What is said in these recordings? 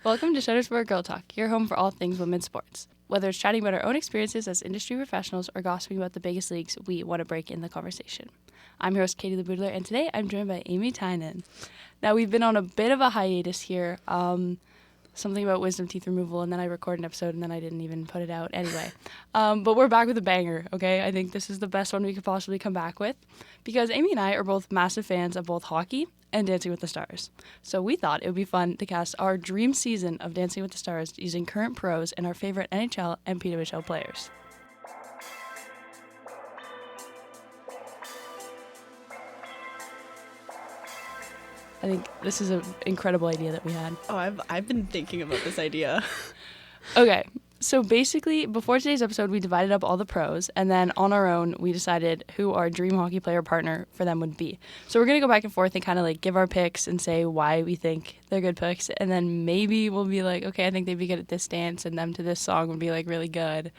Welcome to Shutter Sport Girl Talk, your home for all things women's sports. Whether it's chatting about our own experiences as industry professionals or gossiping about the biggest leagues, we want to break in the conversation. I'm your host, Katie LeBoutillier, and today I'm joined by Amy Tynan. Now, we've been on a bit of a hiatus here, something about wisdom teeth removal, and then I recorded an episode, and then I didn't even put it out anyway. But we're back with a banger, okay? I think this is the best one we could possibly come back with, because Amy and I are both massive fans of both hockey and Dancing with the Stars. So we thought it would be fun to cast our dream season of Dancing with the Stars using current pros and our favorite NHL and PWHL players. I think this is an incredible idea that we had. Oh, I've been thinking about this idea. Okay, so basically, before today's episode, we divided up all the pros, and then on our own, we decided who our dream hockey player partner for them would be. So we're going to go back and forth and kind of like give our picks and say why we think they're good picks, and then maybe we'll be like, okay, I think they'd be good at this dance, and them to this song would be like really good.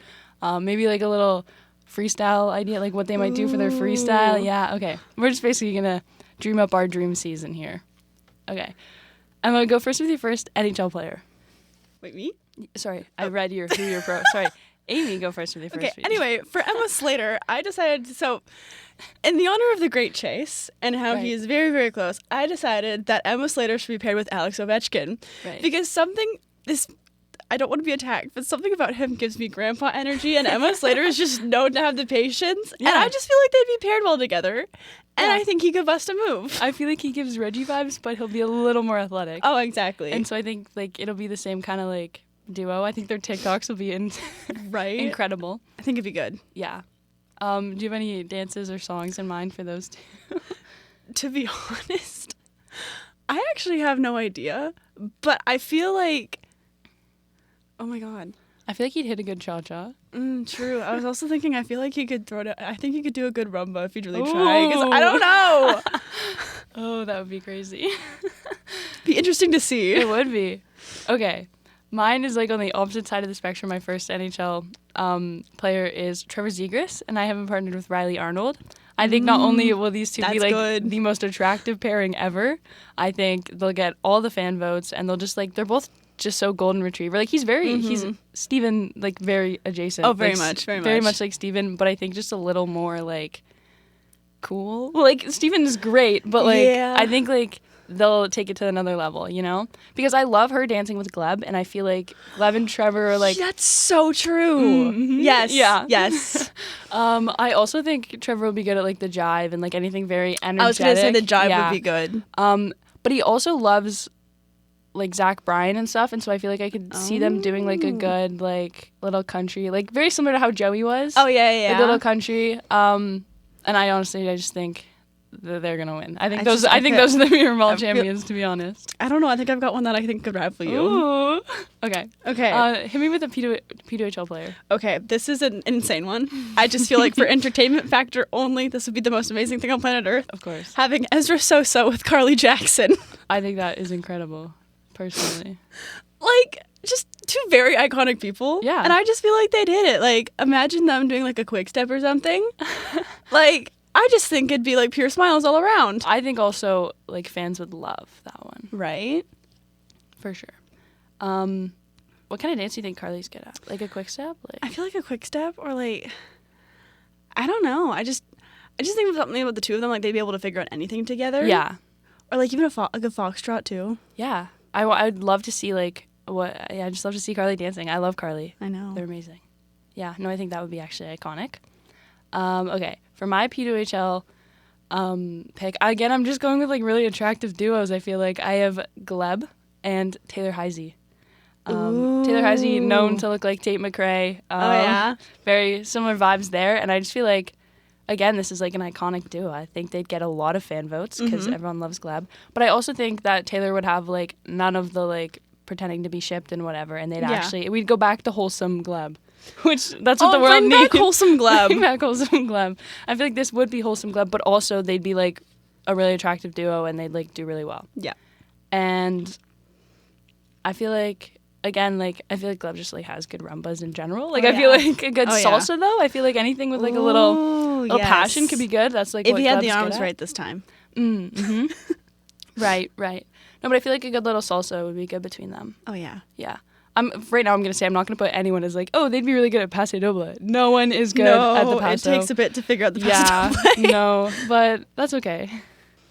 Maybe like a little freestyle idea, like what they might do for their freestyle. Yeah, okay. We're just basically going to dream up our dream season here. Okay. I'm going to go first with your first NHL player. Wait, me? Sorry, I read who your pro. Sorry, Amy, go first with your first. Okay, anyway, for Emma Slater, I decided, so in the honor of the Great Chase and how he is very, very close, I decided that Emma Slater should be paired with Alex Ovechkin. Right. Because I don't want to be attacked, but something about him gives me grandpa energy, and Emma Slater is just known to have the patience, and I just feel like they'd be paired well together, and I think he could bust a move. I feel like he gives Reggie vibes, but he'll be a little more athletic. Oh, exactly. And so I think like it'll be the same kind of like duo. I think their TikToks will be incredible. I think it'd be good. Yeah. Do you have any dances or songs in mind for those two? To be honest, I actually have no idea, but I feel like, oh my god, I feel like he'd hit a good cha-cha. True. I was also thinking, I feel like he could I think he could do a good rumba if he'd really try, because I don't know. Oh, that would be crazy. Be interesting to see. It would be. Okay. Mine is like on the opposite side of the spectrum. My first NHL player is Trevor Zegras, and I have him partnered with Riley Arnold. I think not only will these two be like the most attractive pairing ever, I think they'll get all the fan votes, and they'll just like, they're both just so golden retriever. Like he's Steven, like very adjacent. Oh, very much like Steven, but I think just a little more like cool. Like Steven is great, but like I think like they'll take it to another level, you know? Because I love her dancing with Gleb, and I feel like Gleb and Trevor are like... That's so true. Mm-hmm. Yes. Yeah. Yes. I also think Trevor will be good at like the jive and like anything very energetic. I was going to say the jive would be good. But he also loves like Zach Bryan and stuff, and so I feel like I could see them doing like a good like little country, like very similar to how Joey was. Oh, yeah. Like little country. And I just think they're gonna win. I think those are the Mirror Mall champions, to be honest. I don't know. I think I've got one that I think could rival you. Ooh. Okay. Okay. Hit me with a PWHL player. Okay, this is an insane one. I just feel like for entertainment factor only, this would be the most amazing thing on planet Earth. Of course. Having Ezra Sosa with Carly Jackson. I think that is incredible, personally. Like, just two very iconic people. Yeah. And I just feel like they'd hit it. Like, imagine them doing like a quick step or something. Like, I just think it'd be like pure smiles all around. I think also like fans would love that one. Right? For sure. What kind of dance do you think Carly's good at? Like a quick step? Like I feel like a quick step or like, I don't know. I just think of something about the two of them, like they'd be able to figure out anything together. Yeah. Or like even a good foxtrot too. Yeah. I'd love to see I just love to see Carly dancing. I love Carly. I know. They're amazing. Yeah, no, I think that would be actually iconic. Okay, for my P2HL pick, again, I'm just going with like really attractive duos. I feel like I have Gleb and Taylor Heisey. Taylor Heisey, known to look like Tate McRae. Very similar vibes there, and I just feel like, again, this is like an iconic duo. I think they'd get a lot of fan votes because everyone loves Gleb. But I also think that Taylor would have like none of the like pretending to be shipped and whatever, and we'd go back to wholesome Gleb. Which, that's what the world needs. Bring back wholesome Gleb. Bring back wholesome Gleb. I feel like this would be wholesome Gleb, but also they'd be like a really attractive duo, and they'd like do really well. Yeah. And I feel like, again, like, I feel like Gleb just like has good rumbas in general. Like, I feel like a good salsa, though. I feel like anything with like a little passion could be good. That's like if what he had Gleb's the arms good at. right this time. Mm-hmm. Right. No, but I feel like a good little salsa would be good between them. Oh, yeah. Yeah. Right now I'm going to say I'm not going to put anyone as like, oh, they'd be really good at paso doble. No one is good at the paso. It takes a bit to figure out the paso doble. No, but that's okay.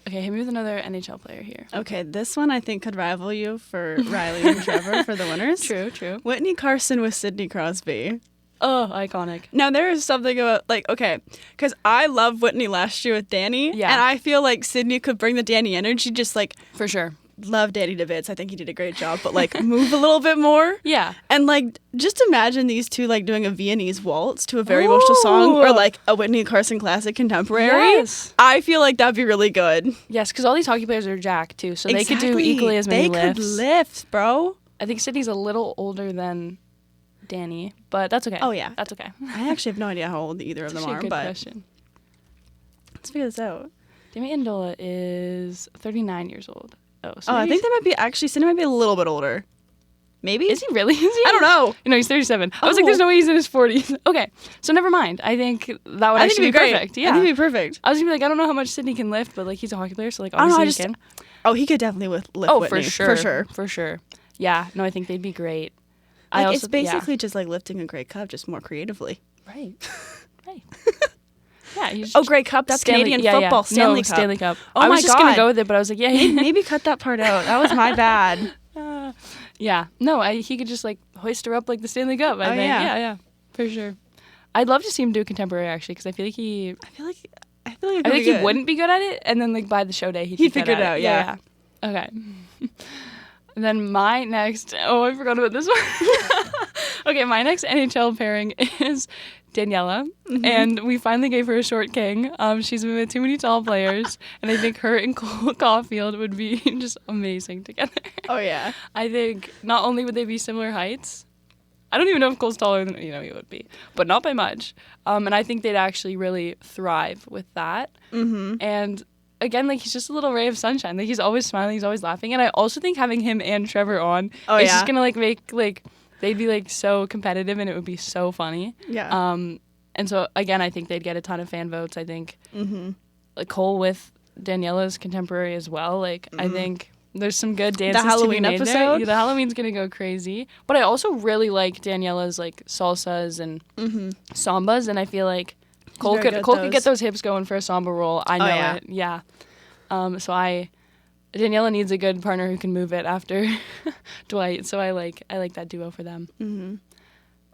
Okay, hit me with another NHL player here. Okay, this one I think could rival you for Riley and Trevor for the winners. True. Whitney Carson with Sidney Crosby. Oh, iconic. Now, there is something about, like, okay, because I love Whitney last year with Danny. Yeah. And I feel like Sidney could bring the Danny energy, just, like... For sure. Love Danny to bits. I think he did a great job, but, like, move a little bit more. Yeah. And, like, just imagine these two, like, doing a Viennese waltz to a very emotional song, or, like, a Whitney Carson classic contemporary. Yes. I feel like that'd be really good. Yes, because all these hockey players are jacked, too, so they could do equally as many lifts. They could lift, bro. I think Sydney's a little older than Danny, but that's okay. Oh, yeah. That's okay. I actually have no idea how old either of them are, Good but question. let's figure this out. Demi Andola is 39 years old. Oh, I think they might be, actually, Sidney might be a little bit older. Maybe? Is he really? Is he? I don't know. No, he's 37. I was like, there's no way he's in his 40s. Okay, so never mind. I think that would actually be perfect. Yeah. I think it'd be perfect. I was going to be like, I don't know how much Sidney can lift, but like he's a hockey player, so like obviously he can. Oh, he could definitely lift Whitney. For sure. Yeah, no, I think they'd be great. Like, it's basically just like lifting a Grey Cup, just more creatively. Right. Yeah. Grey Cup. That's Canadian football. Stanley Cup. Stanley Cup. Oh I my was just gonna go with it, but I was like, maybe cut that part out. That was my bad. Yeah. No, he could just like hoist her up like the Stanley Cup. I think. Yeah, for sure. I'd love to see him do contemporary actually, because I feel like he wouldn't be good at it, and then like by the show day he'd figure it out. Yeah. Okay. And then my next. Oh, I forgot about this one. Okay, my next NHL pairing is Daniela, and we finally gave her a short king. She's been with too many tall players, and I think her and Cole Caulfield would be just amazing together. Oh, yeah. I think not only would they be similar heights, I don't even know if Cole's taller than, he would be, but not by much. And I think they'd actually really thrive with that. Mm-hmm. And again, like, he's just a little ray of sunshine. Like, he's always smiling, he's always laughing. And I also think having him and Trevor on is just going to, like, make, like, they'd be, like, so competitive, and it would be so funny. Yeah. And so, again, I think they'd get a ton of fan votes. I think, like, Cole with Daniela's contemporary as well. Like, I think there's some good dances the Halloween to be made episode. there. Yeah, the Halloween's going to go crazy. But I also really like Daniela's, like, salsas and sambas, and I feel like Cole could get those hips going for a samba roll. I know it. Yeah. Daniela needs a good partner who can move it after Dwight, so I like that duo for them. Mm-hmm.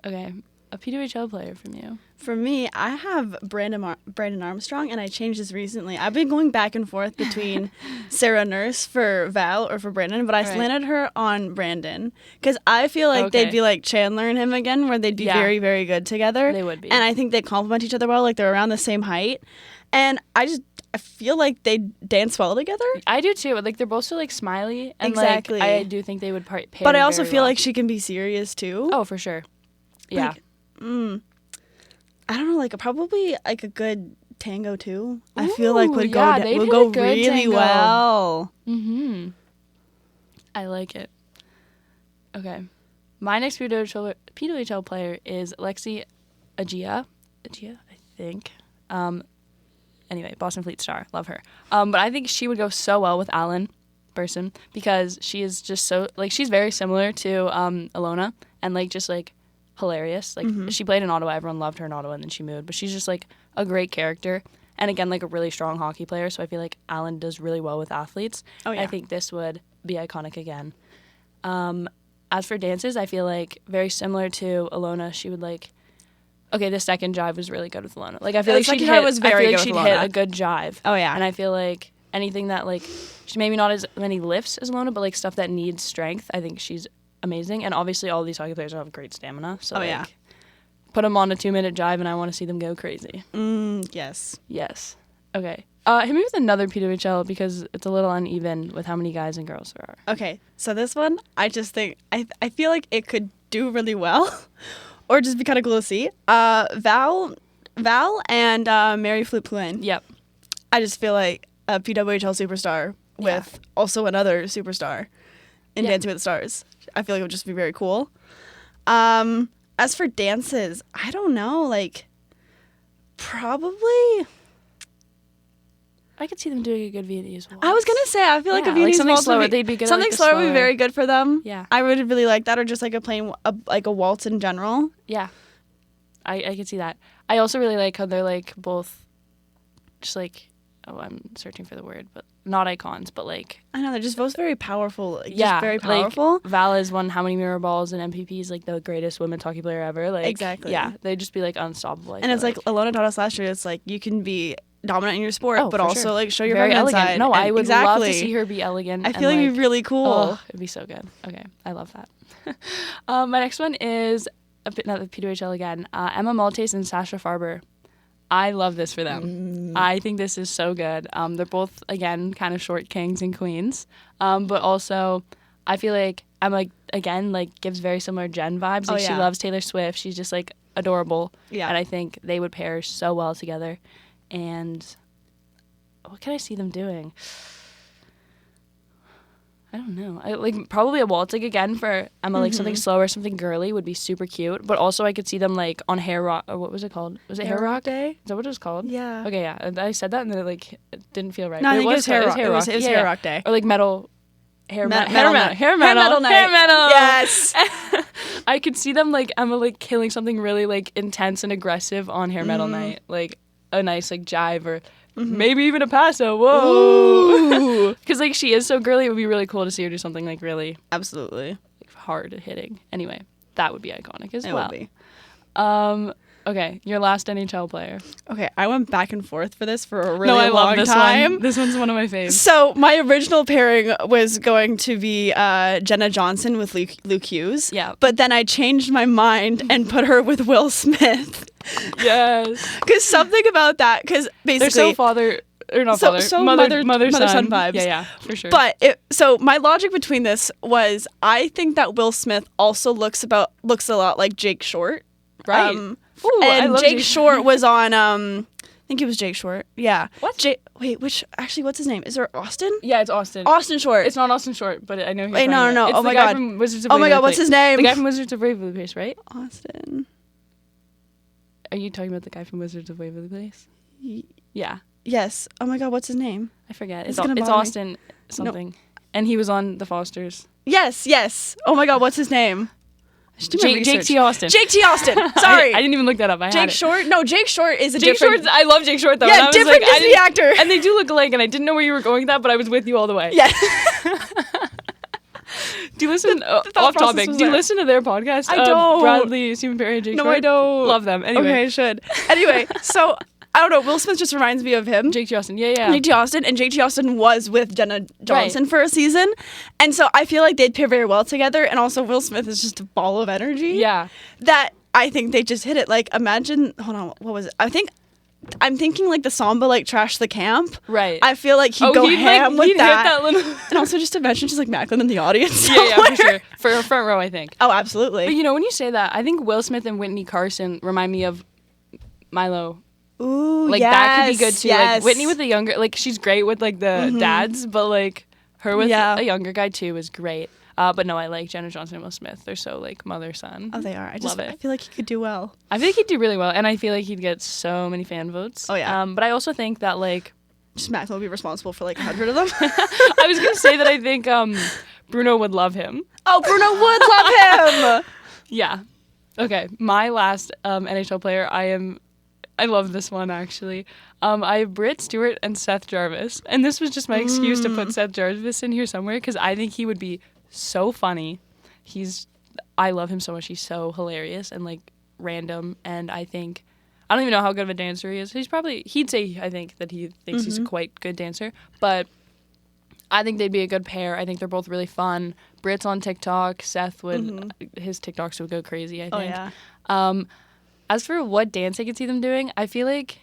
Okay, a PWHL player from you. For me, I have Brandon Armstrong, and I changed this recently. I've been going back and forth between Sarah Nurse for Val or for Brandon, but I landed her on Brandon because I feel like they'd be like Chandler and him again, where they'd be very, very good together. They would be. And I think they complement each other well, like they're around the same height. And I feel like they dance well together. I do too. Like, they're both so like smiley, and exactly. like I do think they would pair. But I also very feel well. like she can be serious too. Oh, for sure. Yeah. Like, I don't know, like probably like a good tango too. I feel like would go really tango. Well. Mm-hmm. I like it. Okay, my next PWHL player is Lexi Agia, I think. Anyway, Boston Fleet star, love her. But I think she would go so well with Alan Burson because she is just so like she's very similar to Alona and like just like hilarious. Like she played in Ottawa, everyone loved her in Ottawa, and then she moved. But she's just like a great character, and again like a really strong hockey player. So I feel like Alan does really well with athletes. Oh yeah. I think this would be iconic again. As for dances, I feel like very similar to Alona. She would like. Okay, the second jive was really good with Alona. Like I feel like she'd hit a good jive. Oh yeah. And I feel like anything that like she maybe not as many lifts as Alona, but like stuff that needs strength, I think she's amazing. And obviously all these hockey players have great stamina. So put them on a 2-minute jive, and I want to see them go crazy. Yes. Yes. Okay. Hit me with another PWHL because it's a little uneven with how many guys and girls there are. Okay, so this one, I just think I feel like it could do really well. Or just be kind of cool to see. Val and Mary Flip-Pluen. Yep. I just feel like a PWHL superstar with also another superstar in Dancing with the Stars. I feel like it would just be very cool. As for dances, I don't know. Like, probably... I could see them doing a good Viennese waltz. I was gonna say, I feel like a like Viennese something waltz slower. would be, They'd be good. something at, like, slower would be very good for them. Yeah, I would really like that, or just like a waltz in general. Yeah, I could see that. I also really like how they're like both, just like, I'm searching for the word, but not icons, but like. I know they're just both very powerful. Like, Yeah, just very powerful. Like, Val has won how many mirror balls and MPPs, like the greatest women's hockey player ever. Like, exactly. Yeah, they'd just be like unstoppable. And it's like Alona taught us last year. It's like you can be dominant in your sport, but also sure. like show your very feminine elegant. side. No, I would love to exactly. see her be elegant. I feel like it'd be really cool. Oh, it'd be so good. Okay, I love that. My next one is not the PWHL again. Emma Maltese and Sasha Farber. I love this for them. I think this is so good. They're both, again, kind of short kings and queens. But also, I feel like Emma, again, like gives very similar Jen vibes. Like, she loves Taylor Swift. She's just, like, adorable. Yeah. And I think they would pair so well together. And what can I see them doing? I don't know. I like probably a waltz, like, again, for Emma, like something slower, something girly would be super cute. But also I could see them like on Hair Rock, or what was it called? Was it Hair Rock Day? Is that what it was called? Yeah. Okay, yeah. I said that and then it didn't feel right. No, I think it was Hair Rock. It was Hair Rock Day. Or like metal. Hair metal night. Hair metal Yes. I could see them like Emma like killing something really like intense and aggressive on Hair Metal Night, like a nice like jive or maybe even a paso. Whoa, because like she is so girly. It would be really cool to see her do something like really absolutely like, hard hitting. Anyway, that would be iconic as well. It would be. Okay, your last NHL player. Okay, I went back and forth for this for a really long time. One. This one's one of my faves. So my original pairing was going to be Jenna Johnson with Luke Hughes. Yeah. But then I changed my mind and put her with Will Smith. Yes. Because something about that, because basically... They're so father... Or not father. So mother son vibes. Yeah, for sure. But so my logic between this was I think that Will Smith also looks a lot like Jake Short. Right. Ooh, and Jake Short was on I think it was Jake Short. Yeah. What? What's his name? Is there Austin? Yeah, it's Austin. Austin Short. It's not Austin Short, but I know he's Wait, no. It's oh my the guy god. From Wizards of oh my Waverly god, what's Place. his name? The guy from Wizards of Waverly Place, right? Austin. Are you talking about the guy from Wizards of Waverly Place? Yeah. Yes. Oh my god, what's his name? I forget. It's Austin something. No. And he was on The Fosters. Yes. Oh my god, what's his name? Jake T. Austin. Jake T. Austin. Sorry. I didn't even look that up. Jake Short? No, Jake Short is a Jake different... Short, I love Jake Short, though. Yeah, different Disney actor. And they do look alike, and I didn't know where you were going with that, but I was with you all the way. Yeah. Do you listen... off topic. Do you listen to their podcast? I don't. Bradley, Stephen Perry, and Jake Short? No, I don't. Love them. Anyway. Okay, I should. Anyway, so... I don't know. Will Smith just reminds me of him. Jake T. Austin. Yeah. Jake T. Austin. And Jake T. Austin was with Jenna Johnson for a season. And so I feel like they'd pair very well together. And also Will Smith is just a ball of energy. Yeah. That I think they just hit it. Like, imagine... Hold on. What was it? I'm thinking like the Samba, like Trash the Camp. Right. I feel like he'd go ham with he'd that. Hit that little... And also just imagine just like Macklin in the audience. Yeah, for sure. For a front row, I think. Oh, absolutely. But you know, when you say that, I think Will Smith and Whitney Carson remind me of Milo. Ooh, like, yes, that could be good too. Yes. Like, Whitney with the younger, like, she's great with, like, the dads, but, like, her with a younger guy, too, is great. But no, I like Jenna Johnson and Will Smith. They're so, like, mother-son. Oh, they are. I love it. I feel like he could do well. I feel like he'd do really well, and I feel like he'd get so many fan votes. Oh, yeah. But I also think that, like... Just Macklin will be responsible for, like, 100 of them. I was going to say that I think Bruno would love him. Oh, Bruno would love him! Yeah. Okay, my last NHL player, I love this one, actually. I have Britt Stewart and Seth Jarvis. And this was just my excuse to put Seth Jarvis in here somewhere because I think he would be so funny. I love him so much. He's so hilarious and, like, random. And I don't even know how good of a dancer he is. He'd say, I think, that he thinks he's a quite good dancer. But I think they'd be a good pair. I think they're both really fun. Britt's on TikTok. Seth his TikToks would go crazy, I think. Oh, yeah. As for what dance I could see them doing, I feel like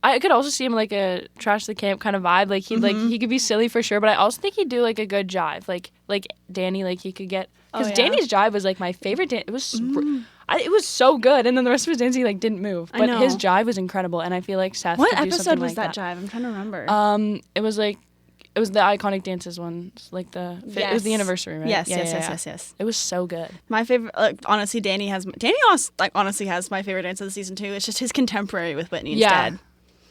I could also see him like a Trash the Camp kind of vibe. Like he could be silly for sure, but I also think he'd do like a good jive. Like Danny, like he could get because Danny's jive was like my favorite dance. It was it was so good, and then the rest of his dancing like didn't move, but his jive was incredible, and I feel like Seth. What could do episode was like that jive? I'm trying to remember. It was the iconic dances one, like it was the anniversary, right? Yes. It was so good. My favorite, honestly, Danny honestly has my favorite dance of the season too. It's just his contemporary with Whitney instead.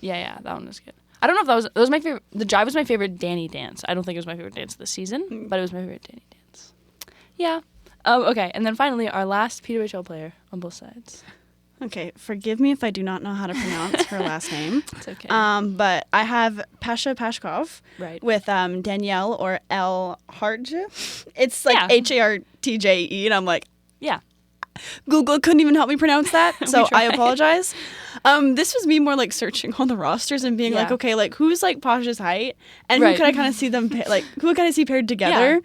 Yeah, that one was good. I don't know if that was my favorite. The Jive was my favorite Danny dance. I don't think it was my favorite dance of the season, but it was my favorite Danny dance. Yeah. Okay, and then finally, our last PWHL player on both sides. Okay, forgive me if I do not know how to pronounce her last name. It's okay. But I have Pasha Pashkov with Danielle or L. Hartje. It's like Hartje, and I'm like, yeah. Google couldn't even help me pronounce that, so I apologize. This was me more like searching all the rosters and being like, okay, like who's like Pasha's height, and who could I kind of see them who could I see paired together? And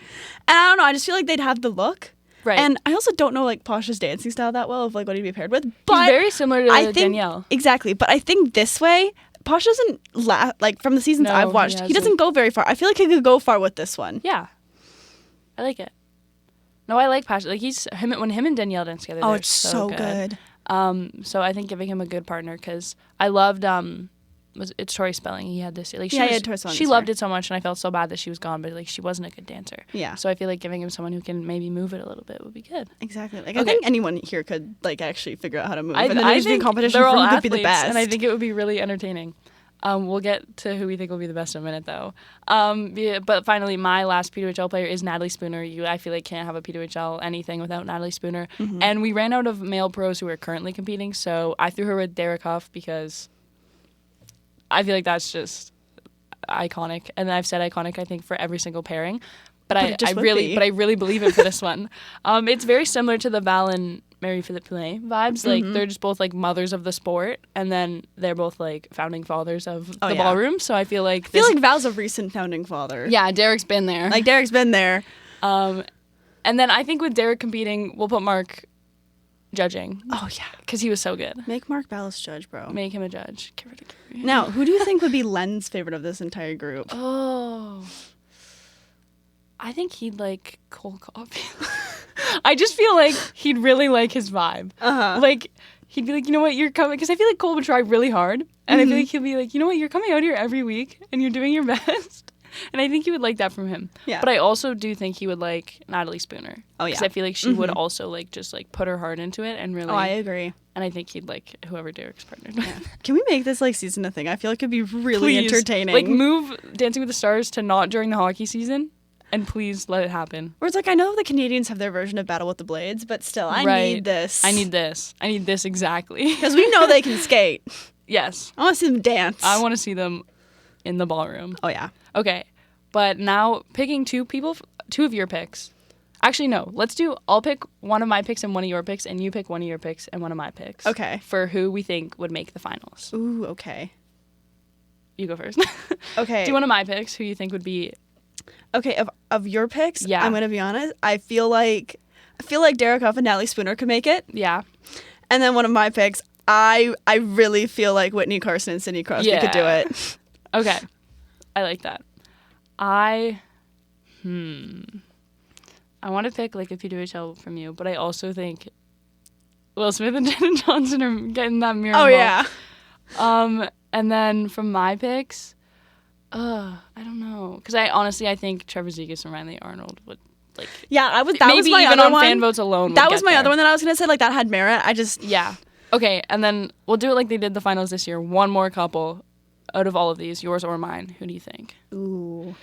I don't know, I just feel like they'd have the look. Right. And I also don't know like Pasha's dancing style that well of like what he'd be paired with. But he's very similar to Danielle. Exactly, but I think this way Pasha doesn't like from the seasons I've watched, he doesn't go very far. I feel like he could go far with this one. Yeah, I like it. No, I like Pasha. Like when him and Danielle dance together. Oh, it's so good. So I think giving him a good partner because I loved it's Tori Spelling. He had this like she loved it so much, and I felt so bad that she was gone, but like she wasn't a good dancer. Yeah. So I feel like giving him someone who can maybe move it a little bit would be good. Exactly. Like I think anyone here could like actually figure out how to move. And then I think competition they're all could athletes, be the best. And I think it would be really entertaining. We'll get to who we think will be the best in a minute, though. But finally, my last PWHL player is Natalie Spooner. I feel like can't have a PWHL anything without Natalie Spooner. Mm-hmm. And we ran out of male pros who are currently competing, so I threw her with Derek Huff because I feel like that's just iconic. And I've said iconic, I think, for every single pairing. But I really believe it for this one. It's very similar to the Val and Marie-Philippe Poulin vibes. Like they're just both like mothers of the sport, and then they're both like founding fathers of the ballroom. So I feel like Val's a recent founding father. Yeah, Derek's been there. And then I think with Derek competing, we'll put Mark judging. Oh yeah, because he was so good. Make Mark Ballas judge, bro. Make him a judge. Get rid of Gary. Now, who do you think would be Len's favorite of this entire group? Oh, I think he'd like Cole Caulfield. I just feel like he'd really like his vibe. Like, he'd be like, you know what, you're coming. Because I feel like Cole would try really hard. And I feel like he'll be like, you know what, you're coming out here every week and you're doing your best. And I think he would like that from him. Yeah. But I also do think he would like Natalie Spooner. Oh, yeah. Because I feel like she would also like just like put her heart into it and really. Oh, I agree. And I think he'd like whoever Derek's partnered with. Yeah. Can we make this like season a thing? I feel like it'd be really entertaining. Like move Dancing with the Stars to not during the hockey season. And please let it happen. Where it's like, I know the Canadians have their version of Battle with the Blades, but still, I need this. I need this exactly. Because we know they can skate. Yes. I want to see them dance. I want to see them in the ballroom. Oh, yeah. Okay. But now picking two of your picks. Actually, no. I'll pick one of my picks and one of your picks, and you pick one of your picks and one of my picks. Okay. For who we think would make the finals. Ooh, okay. You go first. Okay. Do one of my picks, who you think would be... Okay, of your picks, I'm going to be honest. I feel like Derek Huff and Natalie Spooner could make it. Yeah. And then one of my picks, I really feel like Whitney Carson and Sidney Crosby could do it. Okay. I like that. I want to pick like a PWHL from you, but I also think Will Smith and Jenna Johnson are getting that mirror. Oh, yeah. And then from my picks... I don't know, because I think Trevor Zegras and Riley Arnold would like. Yeah, that maybe was my even other on one. fan votes alone. That was my other one that I was gonna say. Like that had merit. Okay, and then we'll do it like they did the finals this year. One more couple out of all of these, yours or mine. Who do you think? Ooh.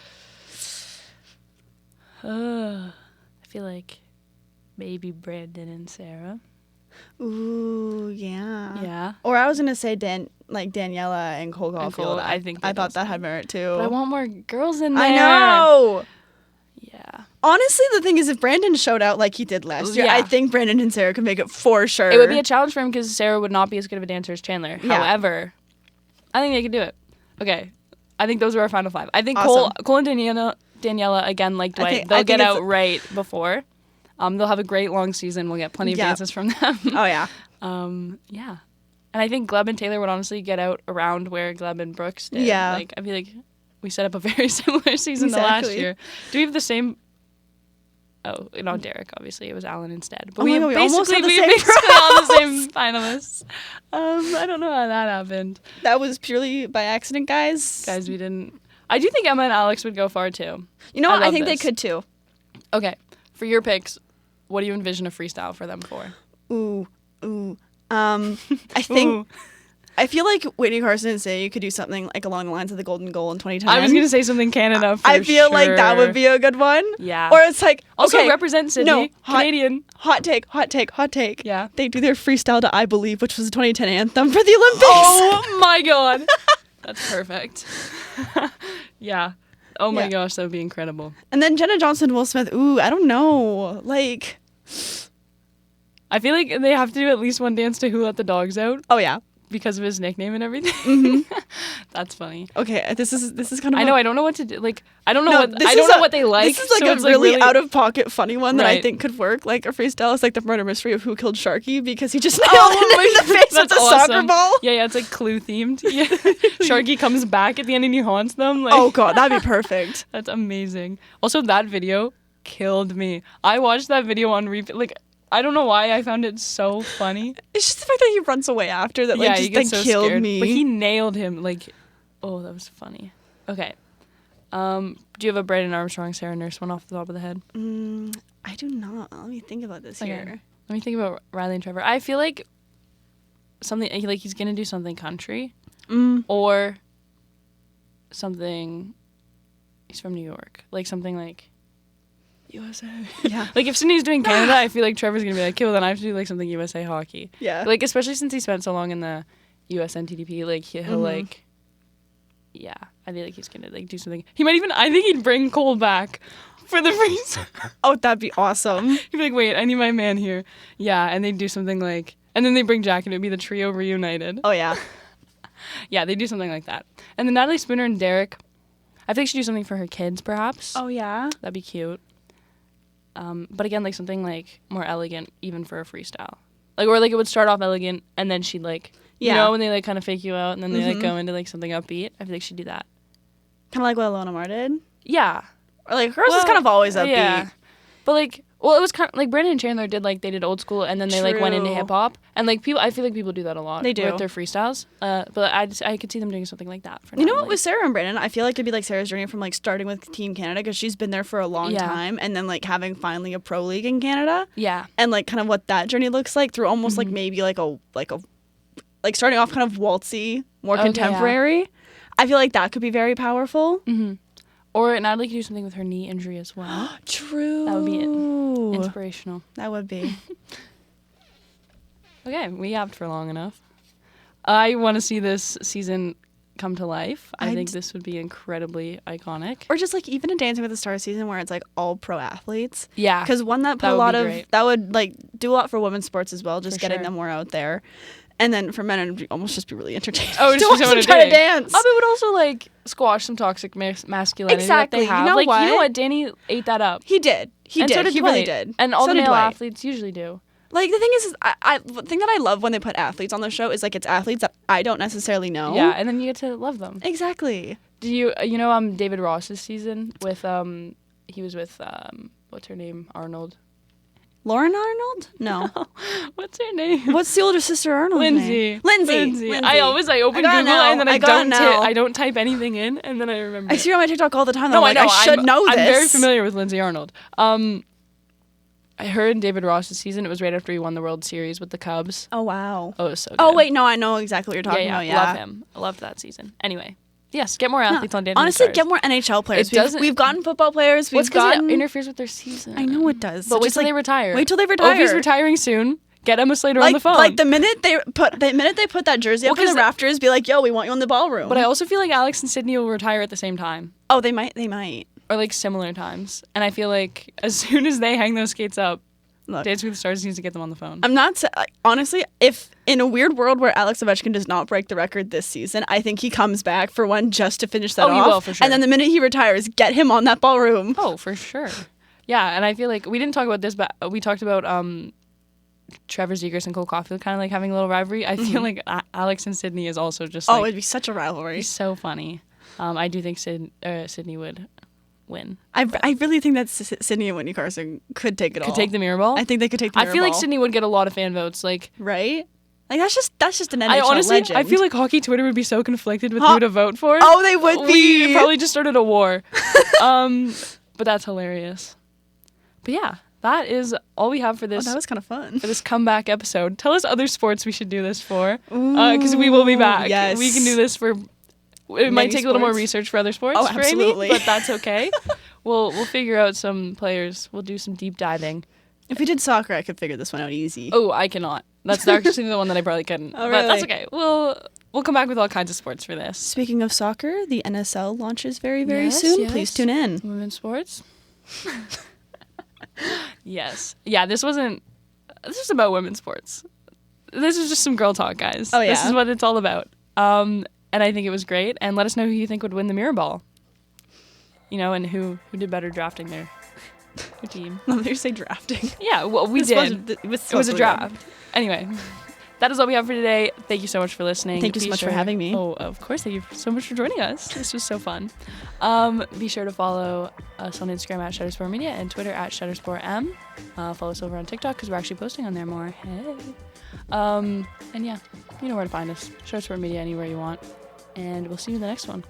I feel like maybe Brandon and Sarah. Ooh, yeah. Yeah. Or I was gonna say Daniela and Cole Caulfield. I thought that had merit too. But I want more girls in there. I know. Yeah. Honestly, the thing is, if Brandon showed out like he did last year, I think Brandon and Sarah could make it for sure. It would be a challenge for him because Sarah would not be as good of a dancer as Chandler. Yeah. However, I think they could do it. Okay. I think those are our final five. I think awesome. Cole and Daniela again, like Dwight, they'll get out right before. They'll have a great long season. We'll get plenty of dances from them. Oh, yeah. Yeah. And I think Gleb and Taylor would honestly get out around where Gleb and Brooks did. Yeah. Like, I feel like we set up a very similar season to last year. Do we have the same... Oh, not Derek, obviously. It was Alan instead. But we basically all the same finalists. I don't know how that happened. That was purely by accident, guys. Guys, we didn't... I do think Emma and Alex would go far, too. You know what? I think they could, too. Okay. For your picks, what do you envision a freestyle for them for? I think... I feel like Whitney Carson and Say could do something like along the lines of the Golden Goal in 2010. I was gonna say something Canada. For I feel like that would be a good one. Yeah. Or it's like also okay, represent Sydney. No, Canadian. Hot take. Yeah. They do their freestyle to I Believe, which was the 2010 anthem for the Olympics. Oh my god. That's perfect. Yeah. Oh my gosh, that would be incredible. And then Jenna Johnson, Will Smith. Ooh, I don't know. Like, I feel like they have to do at least one dance to Who Let the Dogs Out. Oh yeah. Because of his nickname and everything. Mm-hmm. That's funny. Okay, this is kind of. I know. I don't know what to do. Like, I don't know what they like. This is like so a it's really out of pocket funny one that I Right. think could work. Like a freestyle is like the murder mystery of who killed Sharky because he just nailed it in the face with the soccer ball. Yeah, it's like Clue themed. Yeah. Sharky comes back at the end and he haunts them. Like, Oh god, that'd be perfect. that's amazing. Also, that video killed me. I watched that video on repeat. Like, I don't know why I found it so funny. It's just the fact that he runs away after that. Like, Yeah, just he gets like so killed scared. me. But he nailed him. Like, oh, that was funny. Okay. Do you have a Brandon Armstrong, Sarah Nurse one off the top of the head? I do not. Let me think about this Okay. here. Let me think about Riley and Trevor. I feel like something like he's gonna do something country or something. He's from New York, like something like USA. Yeah. Like if Sydney's doing Canada, I feel like Trevor's gonna be like, okay, well then I have to do like something USA hockey. Yeah. Like especially since he spent so long in the USNTDP, like he'll like, yeah, I feel like he's gonna like do something. He might even. I think he'd bring Cole back for the freeze. Oh, that'd be awesome. He'd be like, wait, I need my man here. Yeah, and they'd do something like, and then they bring Jack and it'd be the trio reunited. Oh yeah. Yeah, they do something like that. And then Natalie Spooner and Derek, I think she should do something for her kids, perhaps. Oh yeah. That'd be cute. But again, like something like more elegant, even for a freestyle. Like, or like it would start off elegant, and then she'd like, you know, when they like kind of fake you out, and then they like go into like something upbeat. I feel like she'd do that. Kind of like what Ilona Mar did. Yeah. Or like hers is kind of always upbeat. Yeah. But like, well, it was kind of like Brandon and Chandler did like they did old school, and then they like went into hip hop, and like people, I feel like people do that a lot. They do with their freestyles. But I could see them doing something like that. For you know what, Natalie. with Sarah and Brandon, I feel like it'd be like Sarah's journey from like starting with Team Canada because she's been there for a long time, and then like having finally a pro league in Canada. Yeah. And like kind of what that journey looks like through almost like maybe like a starting off kind of waltzy, more contemporary. Yeah. I feel like that could be very powerful. Mm-hmm. Or Natalie could do something with her knee injury as well. True. That would be inspirational. That would be. Okay, we yapped for long enough. I want to see this season come to life. I think this would be incredibly iconic. Or just like even a Dancing with the Stars season where it's like all pro athletes. Yeah. Because one that put a lot of, that would like do a lot for women's sports as well, just getting them more out there. And then for men, it'd almost just be really entertaining. Oh, to watch them try to dance. Oh, it would also like squash some toxic masculinity that they have. You know what? Danny ate that up. He did. He really did. And all the male athletes usually do. Like the thing is the thing that I love when they put athletes on the show is like it's athletes that I don't necessarily know. Yeah, and then you get to love them. Exactly. Do you David Ross's season with he was with what's her name, Arnold? Lauren Arnold? No. What's her name? What's the older sister Arnold's name? Lindsay. I open Google and then I don't type anything in and then I remember. I see her on my TikTok all the time. No, I know. I should know this. I'm very familiar with Lindsay Arnold. I heard in David Ross's season, it was right after he won the World Series with the Cubs. Oh, wow. Oh, it was so good. Oh, wait, no, I know exactly what you're talking about. Yeah, love him. I loved that season. Anyway, yes, get more athletes on Dancing Honestly, with the Stars. get more NHL players. We've gotten football players. It interferes with their season. I know it does. But wait till they retire. Wait till they retire. Ovi's retiring soon. Get Emma Slater on the phone. Like the minute they put that jersey up in the rafters, be like, "Yo, we want you in the ballroom." But I also feel like Alex and Sydney will retire at the same time. Oh, they might. They might. Or like similar times. And I feel like as soon as they hang those skates up, Dancing with the Stars needs to get them on the phone. I'm not honestly, if in a weird world where Alex Ovechkin does not break the record this season, I think he comes back for one just to finish that off. He will, for sure. And then the minute he retires, get him on that ballroom. Oh, for sure. Yeah, and I feel like we didn't talk about this, but we talked about Trevor Zegras and Cole Caulfield kind of like having a little rivalry. I feel like Alex and Sydney is also just like... Oh, it'd be such a rivalry. He's so funny. I do think Sydney would win. I really think that Sydney and Whitney Carson could take it all. Could take the mirror ball? I think they could take the mirror ball. I feel like Sydney would get a lot of fan votes. Like, right? Like that's just an NHL legend. I feel like hockey Twitter would be so conflicted with who to vote for. Oh, they would be. We probably just started a war. But that's hilarious. But yeah, that is all we have for Oh, this that was kind of fun. for this comeback episode. Tell us other sports we should do this for, because we will be back. Yes. We can do this for. It might take a little more research for other sports. Oh, for absolutely. Amy, but that's okay. We'll figure out some players. We'll do some deep diving. If we did soccer, I could figure this one out easy. Oh, I cannot. That's actually the one that I probably couldn't. Oh, But that's really? okay. We'll come back with all kinds of sports for this. Speaking of soccer, the NSL launches very, very Yes, soon. yes. Please tune in. Women's sports. Yes. Yeah, this is about women's sports. This is just some girl talk, guys. Oh, yeah. This is what it's all about. And I think it was great. And let us know who you think would win the mirror ball. And who did better drafting their team. Let me say drafting. Yeah, well, we did. It was a draft. Anyway, that is all we have for today. Thank you so much for listening. Thank you so much for having me. Oh, of course. Thank you so much for joining us. This was so fun. Be sure to follow us on Instagram at Shuttersport Media and Twitter at ShuttersportM. Follow us over on TikTok because we're actually posting on there more. Hey. And yeah, you know where to find us. Shuttersport Media anywhere you want. And we'll see you in the next one.